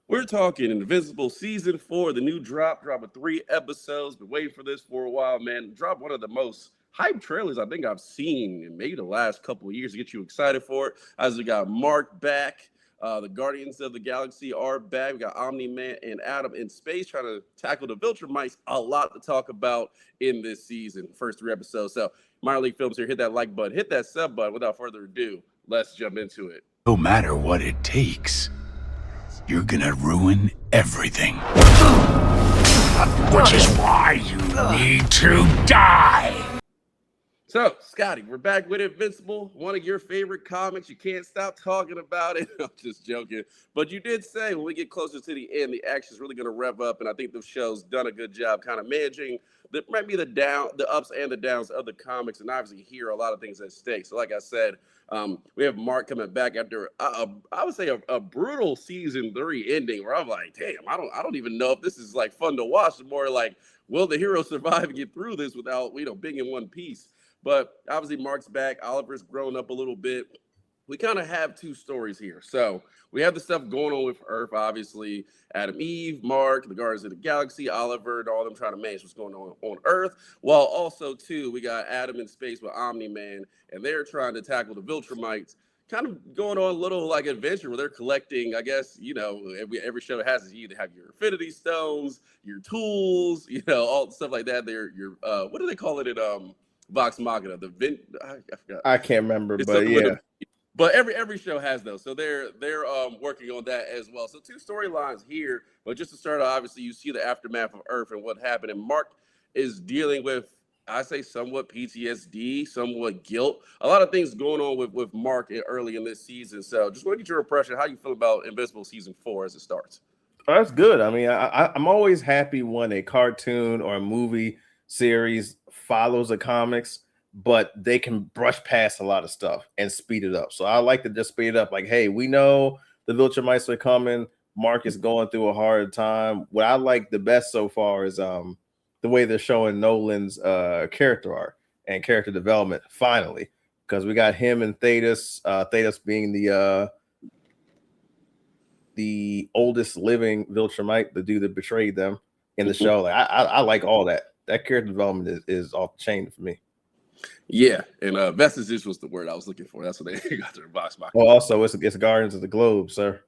We're talking Invincible Season 4, the new drop of 3 episodes. Been waiting for this for a while, man. Drop one of the most hype trailers I think I've seen in maybe the last couple of years to get you excited for it. As we got Mark back. The Guardians of the Galaxy are back. We got Omni-Man and Adam in space trying to tackle the Viltrumites. A lot to talk about in this season, first 3 episodes. So, Minor League Films here. Hit that like button. Hit that sub button. Without further ado, let's jump into it. No matter what it takes, you're gonna ruin everything. Which is why you need to die. So, Scotty, we're back with Invincible, one of your favorite comics. You can't stop talking about it. I'm just joking. But you did say when we get closer to the end, the action's really going to rev up, and I think the show's done a good job kind of managing maybe the ups and the downs of the comics, and obviously here a lot of things at stake. So, like I said, we have Mark coming back after I would say a brutal season 3 ending, where I'm like, damn, I don't even know if this is like fun to watch. It's more like, will the hero survive and get through this without being in one piece? But obviously, Mark's back. Oliver's grown up a little bit. We kind of have two stories here. So we have the stuff going on with Earth, obviously. Adam, Eve, Mark, the Guardians of the Galaxy, Oliver, and all them trying to manage what's going on Earth. While also, too, we got Adam in space with Omni-Man, and they're trying to tackle the Viltrumites. Kind of going on a little like adventure where they're collecting, I guess, every show has is you either have your Infinity Stones, your tools, all the stuff like that. Your what do they call it at Vox Machina, I forgot. I can't remember, but yeah. But every show has those, so they're working on that as well. So 2 storylines here, but just to start, obviously you see the aftermath of Earth and what happened, and Mark is dealing with, I say, somewhat PTSD, somewhat guilt, a lot of things going on with Mark early in this season. So just want to get your impression, how you feel about Invincible Season 4 as it starts. That's good. I mean, I'm always happy when a cartoon or a movie series follows the comics, but they can brush past a lot of stuff and speed it up. So I like to just speed it up. Like, hey, we know the Viltrumites are coming. Mark is going through a hard time. What I like the best so far is the way they're showing Nolan's character arc and character development finally, because we got him and Thetis. Thetis being the oldest living Viltrumite, the dude that betrayed them in the show. Like, I like all that. That character development is off the chain for me. Yeah, and vestiges was the word I was looking for. That's what they got their box. Well, also it's Guardians of the Globe, sir.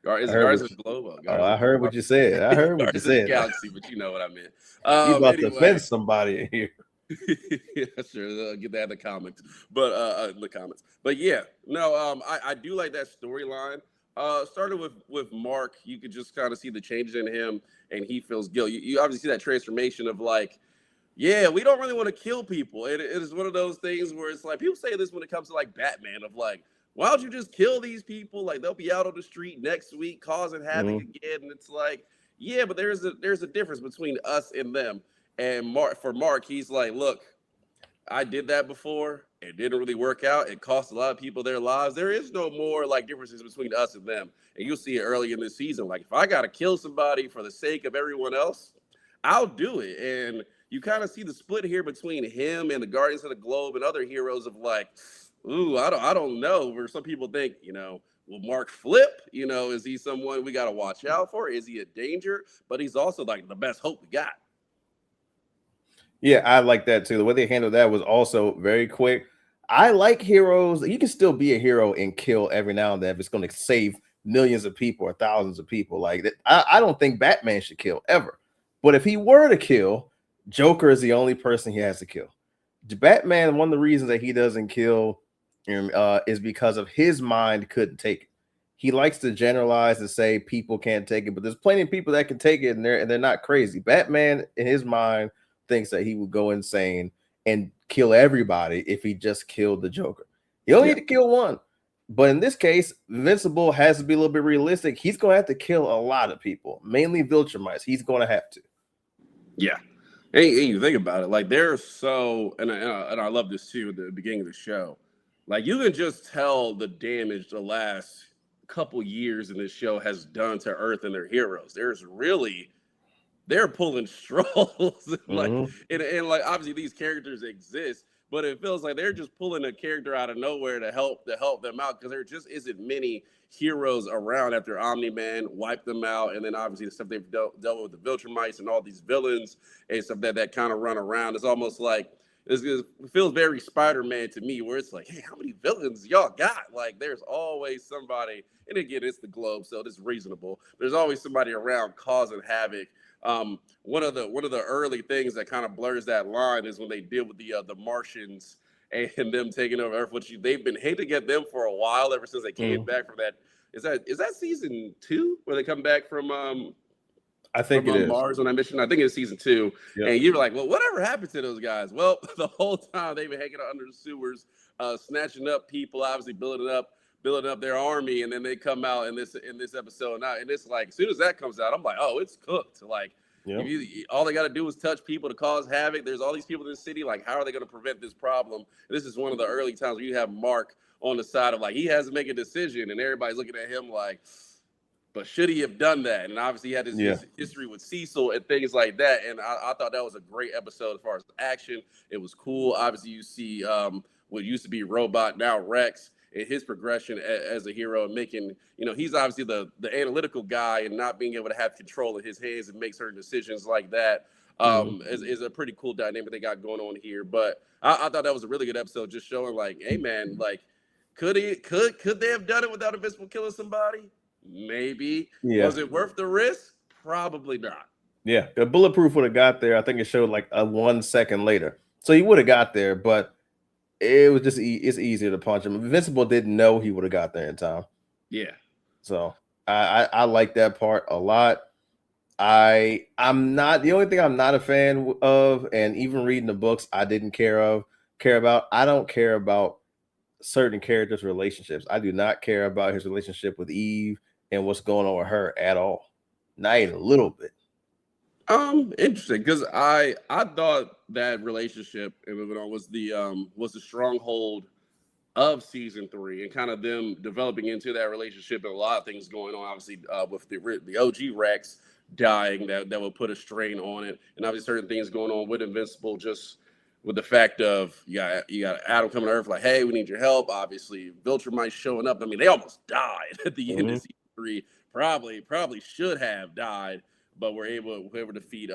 Guardians of the Globe. I heard what you said. I heard what you said. Galaxy, but you know what I meant. You about to offend somebody in here. Yeah, sure. Get that in the comments. But yeah, no. I do like that storyline. Started with Mark. You could just kind of see the changes in him, and he feels guilt. You obviously see that transformation of like, yeah, we don't really want to kill people. It is one of those things where it's like, people say this when it comes to like Batman, of like, why don't you just kill these people? Like, they'll be out on the street next week causing havoc again. And it's like, yeah, but there's a difference between us and them. And for Mark, he's like, look, I did that before. It didn't really work out. It cost a lot of people their lives. There is no more like differences between us and them. And you'll see it early in this season. Like, if I got to kill somebody for the sake of everyone else, I'll do it. And you kind of see the split here between him and the Guardians of the Globe and other heroes of like, ooh, I don't know. Where some people think, will Mark flip? Is he someone we got to watch out for? Is he a danger? But he's also like the best hope we got. Yeah, I like that too. The way they handled that was also very quick. I like heroes. You can still be a hero and kill every now and then if it's going to save millions of people or thousands of people. Like that, I don't think Batman should kill ever. But if he were to kill, Joker is the only person he has to kill. Batman, one of the reasons that he doesn't kill is because of his mind couldn't take it. He likes to generalize and say people can't take it, but there's plenty of people that can take it, and they're not crazy. Batman, in his mind, thinks that he would go insane and kill everybody if he just killed the Joker. You only need to kill one. But in this case, Invincible has to be a little bit realistic. He's going to have to kill a lot of people, mainly Viltrumites. He's going to have to. Yeah. And you think about it, like they're so, and I love this too at the beginning of the show. Like, you can just tell the damage the last couple years in this show has done to Earth and their heroes. They're pulling straws. Like, and like obviously these characters exist, but it feels like they're just pulling a character out of nowhere to help them out because there just isn't many heroes around after Omni-Man wiped them out, and then obviously the stuff they've dealt with the Viltrumites and all these villains and stuff that kind of run around. It's almost like it feels very Spider-Man to me, where it's like, hey, how many villains y'all got? Like, there's always somebody, and again, it's the Globe, so it's reasonable. There's always somebody around causing havoc. One of the early things that kind of blurs that line is when they deal with the Martians and them taking over Earth, which they've been hating to get them for a while, ever since they came back from that. Is that season 2 where they come back from I think it is Mars on that mission? I think it's season 2. Yep. And you're like, well, whatever happened to those guys? Well, the whole time they've been hanging out under the sewers, snatching up people, obviously building up their army, and then they come out in this episode now, and it's like as soon as that comes out, I'm like, oh, it's cooked. Like, yep. All they got to do is touch people to cause havoc. There's all these people in the city. Like, how are they going to prevent this problem? And this is one of the early times where you have Mark on the side of like he has to make a decision, and everybody's looking at him like, but should he have done that? And obviously he had his history with Cecil and things like that. And I thought that was a great episode as far as action. It was cool. Obviously you see what used to be Robot, now Rex, and his progression as a hero and making, he's obviously the analytical guy and not being able to have control in his hands and make certain decisions like that is a pretty cool dynamic they got going on here. But I thought that was a really good episode, just showing like, hey man, like could they have done it without Invincible killing somebody? Maybe. Yeah. Was it worth the risk? Probably not. Yeah, the Bulletproof would have got there. I think it showed like a 1 second later, so he would have got there, but it was just it's easier to punch him. Invincible didn't know he would have got there in time. Yeah. So I like that part a lot. I'm not the only thing I'm not a fan of, and even reading the books I didn't care about. I don't care about certain characters' relationships. I do not care about his relationship with Eve and what's going on with her at all. Not even a little bit. Interesting, because I thought that relationship, and moving on, was the stronghold of season 3 and kind of them developing into that relationship and a lot of things going on. Obviously, with the OG Rex dying, that would put a strain on it, and obviously certain things going on with Invincible, just with the fact of you got Adam coming to Earth like, hey, we need your help. Obviously, Viltrumites showing up. I mean, they almost died at the end of season 3. Probably should have died, but we're able to defeat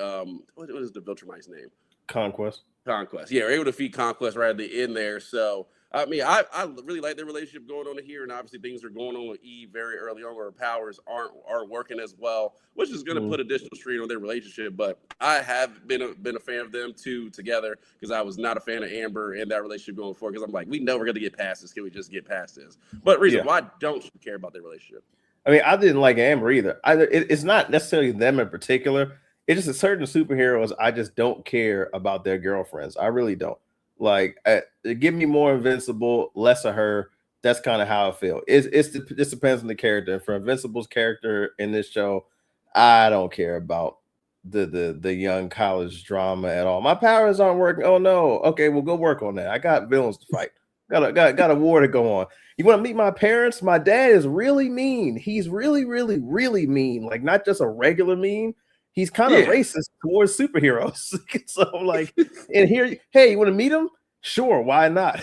what is the Viltrumite's name? Conquest. Yeah, we're able to defeat Conquest right at the end there. So I mean, I really like the relationship going on here, and obviously things are going on with Eve very early on where her powers aren't working as well, which is going to put additional strain on their relationship. But I have been a fan of them two together because I was not a fan of Amber and that relationship going forward because I'm like, we know we're going to get past this. Can we just get past this? But why don't you care about their relationship? I mean, I didn't like Amber either. It's not necessarily them in particular. It's just a certain superheroes I just don't care about their girlfriends. I really don't. Like, give me more Invincible, less of her. That's kind of how I feel. It depends on the character. And for Invincible's character in this show, I don't care about the young college drama at all. My powers aren't working. Oh no. Okay, well, go work on that. I got villains to fight. Got a war to go on. You want to meet my parents? My dad is really mean. He's really, really, really mean. Like, not just a regular mean. He's kind of racist towards superheroes. So I'm like, and here, hey, you want to meet him? Sure, why not?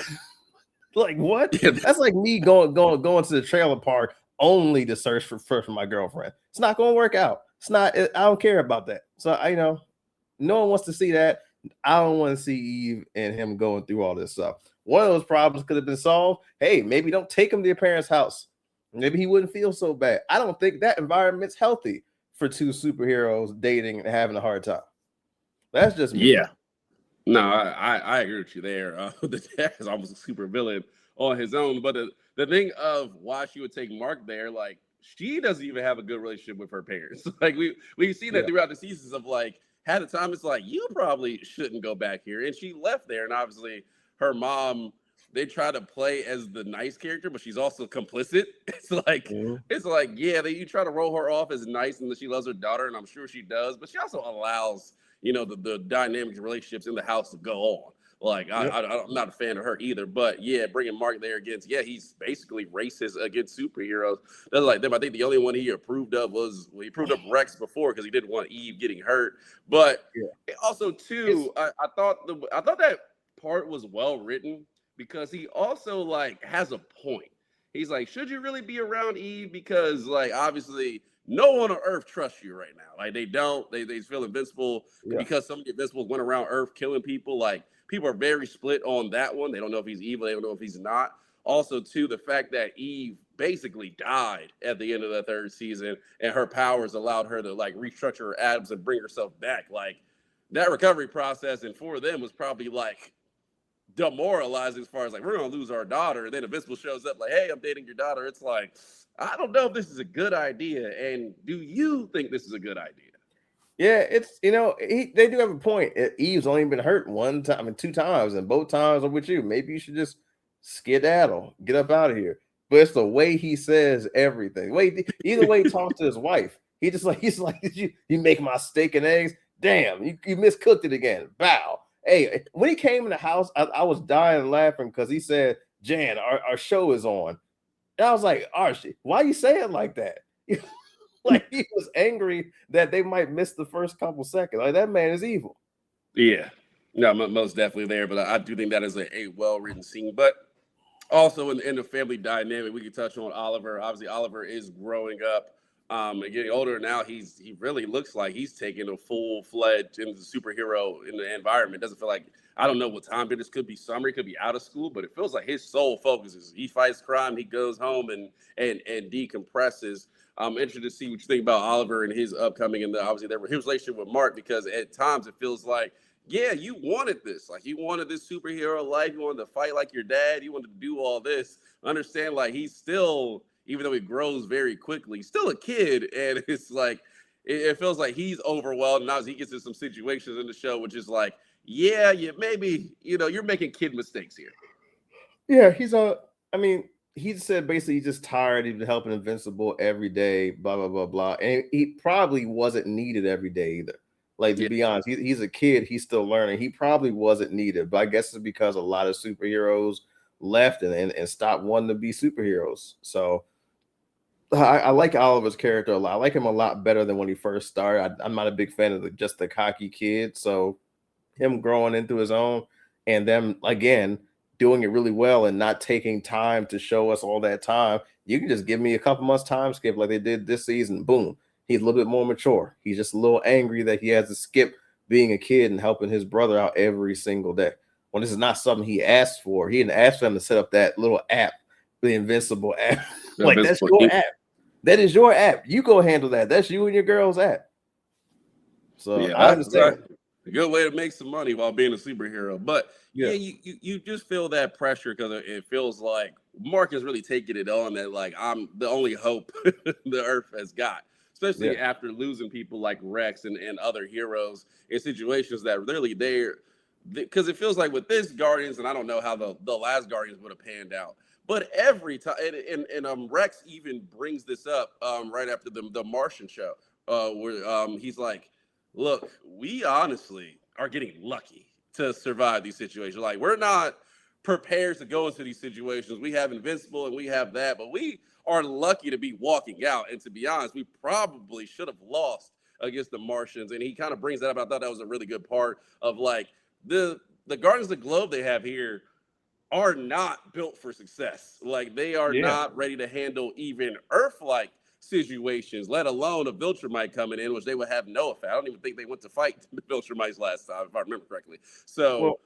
Like, what? That's like me going to the trailer park only to search for my girlfriend. It's not going to work out. It's not. I don't care about that. So no one wants to see that. I don't want to see Eve and him going through all this stuff. One of those problems could have been solved. Hey, maybe don't take him to your parents' house. Maybe he wouldn't feel so bad. I don't think that environment's healthy for two superheroes dating and having a hard time. That's just me. Yeah. No, I agree with you there. The dad is almost a super villain on his own. But the thing of why she would take Mark there, like, she doesn't even have a good relationship with her parents. Like, we've seen that throughout the seasons of, like, half the time it's like, you probably shouldn't go back here. And she left there. And obviously her mom, they try to play as the nice character, but she's also complicit. It's like, you try to roll her off as nice and that she loves her daughter, and I'm sure she does, but she also allows, the dynamic relationships in the house to go on. Like, I'm not a fan of her either, but bringing Mark there against, he's basically racist against superheroes. That's like them. I think the only one he approved of he approved of Rex before because he didn't want Eve getting hurt. But also too, I thought that part was well written because he also like has a point. He's like, should you really be around Eve? Because like obviously no one on Earth trusts you right now. Like they don't. They feel invincible Yeah. because some of the Invincibles went around Earth killing people. Like people are very split on that one. They don't know if he's evil. They don't know if he's not. Also, too, the fact that Eve basically died at the end of the third season, and her powers allowed her to like restructure her atoms and bring herself back. Like that recovery process, and for them was probably like demoralizing as far as like we're gonna lose our daughter, and then Invincible shows up like, hey, I'm dating your daughter. It's like I don't know if this is a good idea, and do you think this is a good idea? Yeah, it's they do have a point. Eve's only been hurt one time, I mean, 2 times, and both times are with you. Maybe you should just skedaddle, get up out of here. But it's the way he says everything. Either way he talks to his wife, he's like, you make my steak and eggs. Damn, you miscooked it again. Bow. Hey, when he came in the house, I was dying laughing because he said, Jan, our show is on. And I was like, Archie, why you say it like that? Like he was angry that they might miss the first couple seconds. Like that man is evil. Yeah, no, most definitely there. But I do think that is a well-written scene. But also in the family dynamic, we can touch on Oliver. Obviously, Oliver is growing up and getting older now. He really looks like he's taking a full-fledged into the superhero in the environment. Doesn't feel like I don't know what time it is. Could be summer, it could be out of school, but it feels like his sole focus is he fights crime, he goes home and decompresses. I'm interested to see what you think about Oliver and his upcoming and obviously his relationship with Mark, because at times it feels like, yeah, you wanted this. Like you wanted this superhero life. You wanted to fight like your dad. You wanted to do all this. Understand, like he's still, even though he grows very quickly, still a kid. And it's like, it feels like he's overwhelmed. And obviously he gets in some situations in the show, which is like, yeah, maybe, you're making kid mistakes here. Yeah, he said basically he's just tired. He's been helping Invincible every day, blah, blah, blah, blah. And he probably wasn't needed every day either. Like, to be honest, he's a kid. He's still learning. He probably wasn't needed. But I guess it's because a lot of superheroes left and stopped wanting to be superheroes. So I like Oliver's character a lot. I like him a lot better than when he first started. I'm not a big fan of just the cocky kid. So him growing into his own and them, again, doing it really well and not taking time to show us all that time. You can just give me a couple months time skip like they did this season. Boom. He's a little bit more mature. He's just a little angry that he has to skip being a kid and helping his brother out every single day. Well, this is not something he asked for. He didn't ask for him to set up that little app, the Invincible app. Like, that's your app. That is your app. You go handle that. That's you and your girl's app. So yeah, I understand. A good way to make some money while being a superhero. But yeah, you just feel that pressure because it feels like Mark is really taking it on that like I'm the only hope the Earth has got. Especially after losing people like Rex and other heroes in situations that really because it feels like with this Guardians, and I don't know how the last Guardians would have panned out, but every time, and Rex even brings this up right after the Martian show, where he's like, look, we honestly are getting lucky to survive these situations. Like we're not prepared to go into these situations. We have Invincible and we have that, but we are lucky to be walking out. And to be honest, we probably should have lost against the Martians. And he kind of brings that up. I thought that was a really good part of like the Guardians of the Globe they have here are not built for success. Like they are not ready to handle even Earth-like situations, let alone a Viltrumite coming in, which they would have no effect. I don't even think they went to fight the Viltrumites last time, if I remember correctly. So,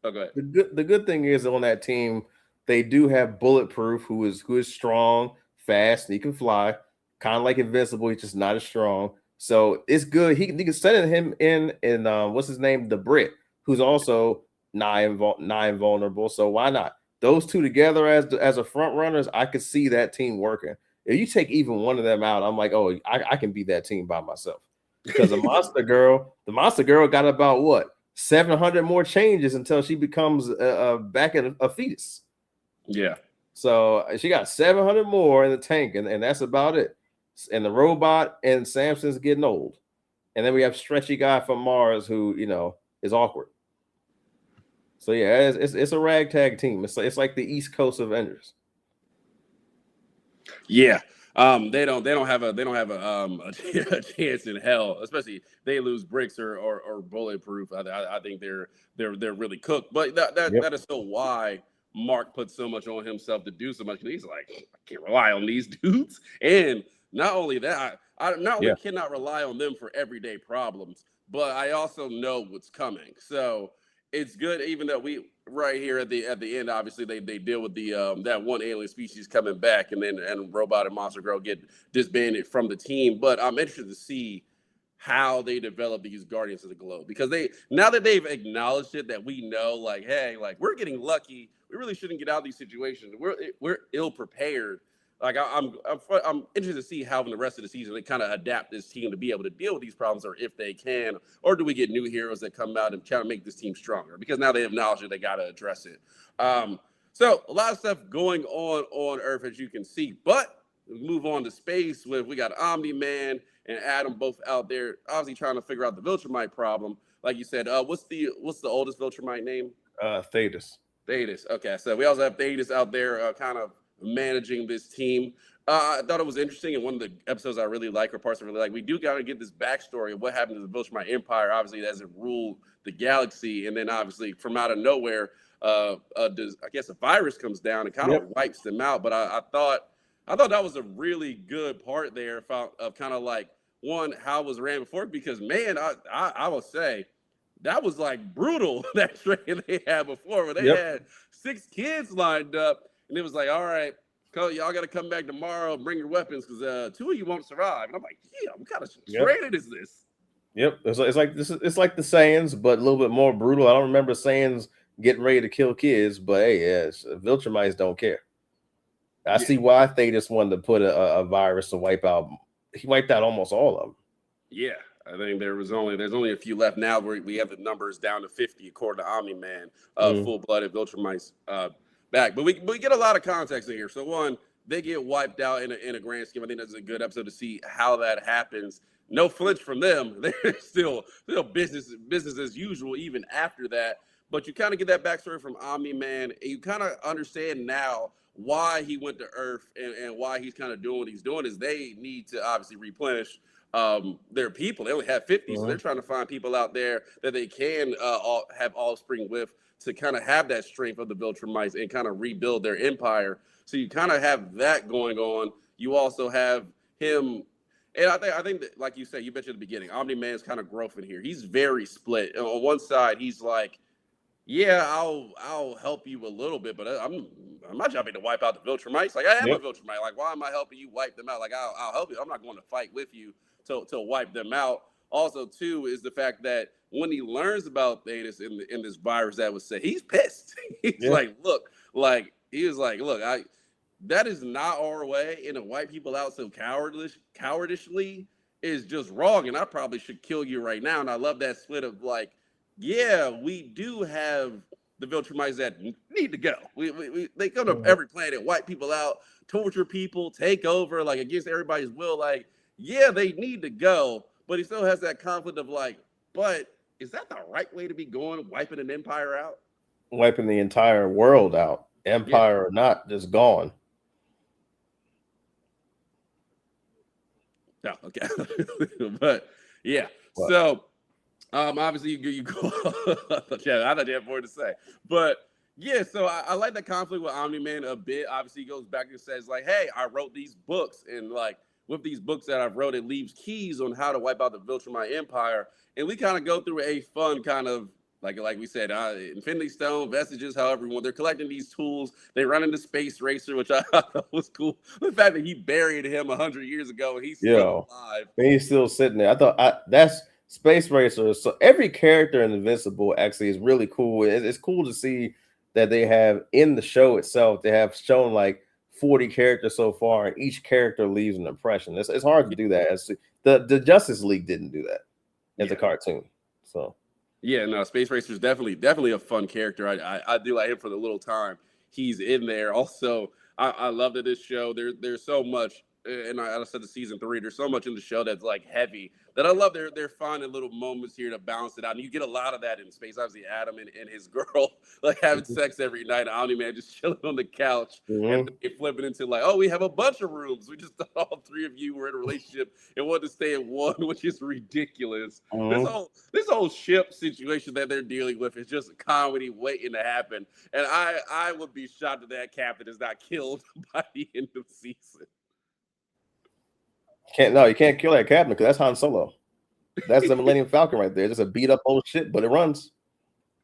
go ahead. The good thing is on that team, they do have Bulletproof, who is strong, fast, and he can fly, kind of like Invincible. He's just not as strong. So it's good. He can send him in what's his name, the Brit, who's also nigh invulnerable. So why not? Those two together as a front runners, I could see that team working. If you take even one of them out, I'm like, oh, I can beat that team by myself. Because the Monster Girl got about what? 700 more changes until she becomes back in a fetus. Yeah. So she got 700 more in the tank, and that's about it. And the robot and Samson's getting old. And then we have Stretchy Guy from Mars who, is awkward. So yeah, it's a ragtag team. It's like the East Coast Avengers. Yeah. a chance in hell, especially if they lose bricks or bulletproof. I think they're really cooked. But that is so why Mark put so much on himself to do so much. He's like, I can't rely on these dudes. And not only that, I not only cannot rely on them for everyday problems, but I also know what's coming. So it's good, even though we right here at the end, obviously they deal with the that one alien species coming back, and Robot and Monster Girl get disbanded from the team. But I'm interested to see how they develop these Guardians of the Globe, because now that they've acknowledged it, that we know, like, hey, like, we're getting lucky. We really shouldn't get out of these situations. We're ill prepared. Like, I'm interested to see how in the rest of the season they kind of adapt this team to be able to deal with these problems, or if they can, or do we get new heroes that come out and try to make this team stronger? Because now they acknowledge that they got to address it. So a lot of stuff going on Earth, as you can see. But we move on to space with, we got Omni-Man and Adam both out there, obviously trying to figure out the Viltrumite problem. Like you said, what's the oldest Viltrumite name? Thetis. Thetis. Okay, so we also have Thetis out there, kind of managing this team. I thought it was interesting, and one of the episodes I really like, or parts I really like, we do got to get this backstory of what happened to the Viltrumite Empire, obviously, as it ruled the galaxy, and then obviously from out of nowhere, I guess a virus comes down and kind of wipes them out. But I thought that was a really good part there of kind of like, one, how it was ran before, because man, I will say that was like brutal, that train they had before, where they had 6 kids lined up. And it was like, all right, y'all got to come back tomorrow and bring your weapons, because 2 of you won't survive. And I'm like, yeah, what kind of training is this? Yep, it's like the Saiyans, but a little bit more brutal. I don't remember Saiyans getting ready to kill kids, but hey, Viltrumites don't care. I see why Thetis wanted to put a virus to wipe out. He wiped out almost all of them. Yeah, I think there's only a few left now. Where we have the numbers down to 50 according to Omni-Man, full-blooded Viltrumites back. But we get a lot of context in here. So one, they get wiped out in a grand scheme. I think that's a good episode to see how that happens. No flinch from them. They're still business as usual even after that. But you kind of get that backstory from Omni-Man, and you kind of understand now why he went to Earth and why he's kind of doing what he's doing. Is they need to obviously replenish their people. They only have 50, so they're trying to find people out there that they can have offspring with, to kind of have that strength of the Viltrumites and kind of rebuild their empire. So you kind of have that going on. You also have him, and I think that, like you said, you mentioned at the beginning, Omni-Man's kind of growth in here. He's very split. On one side, he's like, yeah, I'll help you a little bit, but I'm not jumping to wipe out the Viltrumites. Like, I am a Viltrumite. Like, why am I helping you wipe them out? Like, I'll help you. I'm not going to fight with you to wipe them out. Also, too, is the fact that when he learns about Thetis in this virus that was said, he's pissed. He's like, look, that is not our way, and to wipe people out so cowardishly is just wrong, and I probably should kill you right now. And I love that split of like, yeah, we do have the Viltrumites that need to go. They come to every planet, wipe people out, torture people, take over, like, against everybody's will. Like, yeah, they need to go, but he still has that conflict of like, but is that the right way to be going, wiping an empire out? Wiping the entire world out, empire or not, just gone. No, okay. But yeah, so obviously you go. I thought you had more to say, but yeah. So I like that conflict with Omni-Man a bit. Obviously, he goes back and says like, "Hey, I wrote these books, and like with these books that I've wrote, it leaves keys on how to wipe out the Viltrumite Empire." And we kind of go through a fun kind of like we said, Infinity Stone, vestiges, however you want. They're collecting these tools. They run into Space Racer, which I thought was cool. The fact that he buried him 100 years ago and he's still alive. And he's still sitting there. I thought that's Space Racer. So every character in Invincible actually is really cool. It's cool to see that they have in the show itself, they have shown like 40 characters so far, and each character leaves an impression. It's hard to do that. The Justice League didn't do that as a cartoon. So yeah, no, Space Racer is definitely a fun character. I do like him for the little time he's in there. Also, I love that this show, there's so much and I said the season 3, there's so much in the show that's like heavy that I love. They're finding little moments here to balance it out, and you get a lot of that in space. Obviously, Adam and his girl like having sex every night. Omni-Man just chilling on the couch, and they flip it into like, oh, we have a bunch of rooms. We just thought all 3 of you were in a relationship and wanted to stay in one, which is ridiculous. This whole ship situation that they're dealing with is just a comedy waiting to happen, and I would be shocked if that captain is not killed by the end of the season. You can't kill that captain because that's Han Solo. That's the Millennium Falcon right there. It's just a beat up old shit, but it runs.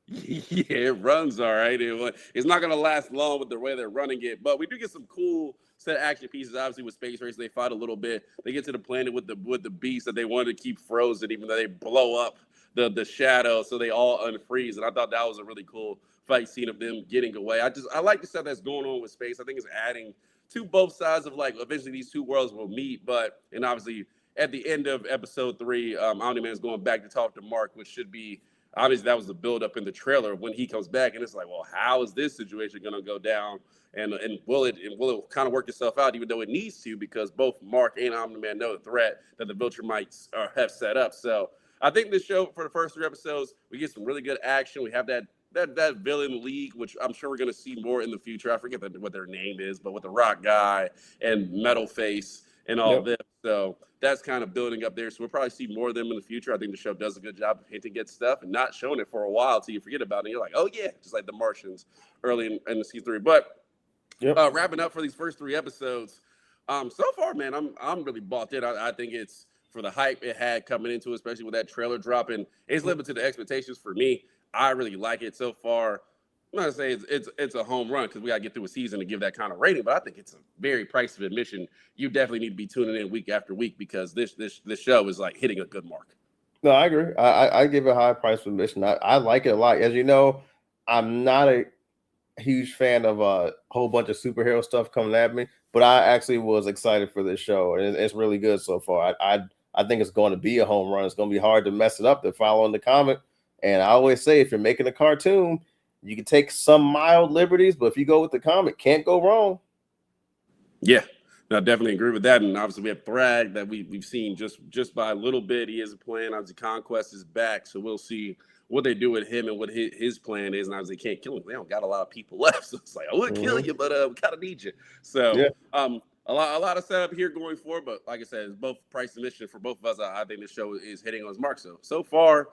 Yeah, it runs all right. It's not going to last long with the way they're running it, but we do get some cool set of action pieces. Obviously, with Space Race, they fight a little bit. They get to the planet with the beast that they wanted to keep frozen, even though they blow up the shadow, so they all unfreeze. And I thought that was a really cool fight scene of them getting away. I like the stuff that's going on with space. I think it's adding to both sides of like eventually these 2 worlds will meet, and obviously at the end of episode 3, Omni-Man is going back to talk to Mark, which should be obviously that was the build up in the trailer when he comes back, and it's like, well, how is this situation going to go down, and will it kind of work itself out, even though it needs to, because both Mark and Omni-Man know the threat that the Viltrumites have set up. So I think this show for the first 3 episodes, we get some really good action. We have that villain league, which I'm sure we're going to see more in the future. I forget what their name is, but with the Rock Guy and Metal Face and all this. So that's kind of building up there. So we'll probably see more of them in the future. I think the show does a good job of hinting at stuff and not showing it for a while till you forget about it. And you're like, oh yeah, just like the Martians early in the season 3. But wrapping up for these first 3 episodes, so far, man, I'm really bought in. I think it's for the hype it had coming into it, especially with that trailer dropping. It's living to the expectations for me. I really like it so far. I'm not gonna say it's a home run because we gotta get through a season to give that kind of rating, but I think it's a very price of admission. You definitely need to be tuning in week after week because this show is like hitting a good mark. No, I agree. I give it a high price of admission. I like it a lot. As you know, I'm not a huge fan of a whole bunch of superhero stuff coming at me, but I actually was excited for this show, and it's really good so far. I think it's going to be a home run. It's going to be hard to mess it up. They're following the comic. And I always say, if you're making a cartoon, you can take some mild liberties, but if you go with the comic, can't go wrong. Yeah, I definitely agree with that. And obviously, we have Thrag that we've seen just by a little bit. He is playing. Obviously, Conquest is back, so we'll see what they do with him and what his plan is. And obviously, they can't kill him. They don't got a lot of people left, so it's like I would kill you, but we kind of need you. So, a lot of setup here going forward, but like I said, it's both price and mission for both of us. I think this show is hitting on its mark. So far,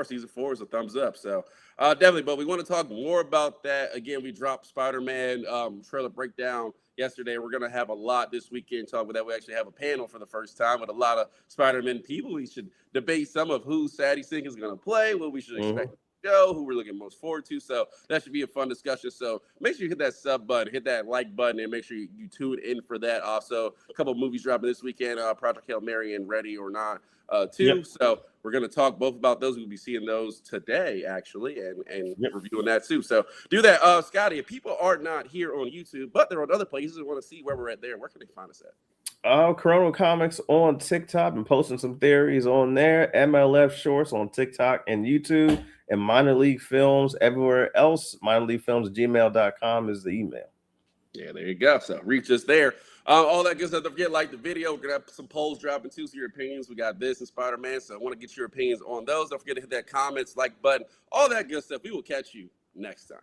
season 4 is a thumbs up. So definitely, but we want to talk more about that. Again, we dropped Spider-Man trailer breakdown yesterday. We're going to have a lot this weekend talk about that. We actually have a panel for the first time with a lot of Spider-Man people. We should debate some of who Sadie Sink is going to play, what we should expect. Show, who we're looking most forward to. So that should be a fun discussion. So make sure you hit that sub button, hit that like button, and make sure you tune in for that. Also, a couple of movies dropping this weekend, Project Hail Mary and Ready or Not too. So we're going to talk both about those. We'll be seeing those today, actually, and reviewing that too. So do that. Scotty, if people are not here on YouTube, but they're on other places and want to see where we're at there, where can they find us at? Corona Comics on TikTok and posting some theories on there. mlfshorts on TikTok and YouTube, and Minor League Films everywhere else. minorleaguefilms@gmail.com is the email. Yeah, there you go. So reach us there. All that good stuff. Don't forget, like the video. We're gonna have some polls dropping too, so your opinions. We got this and Spider-Man, so I want to get your opinions on those. Don't forget to hit that comments, like button, all that good stuff. We will catch you next time.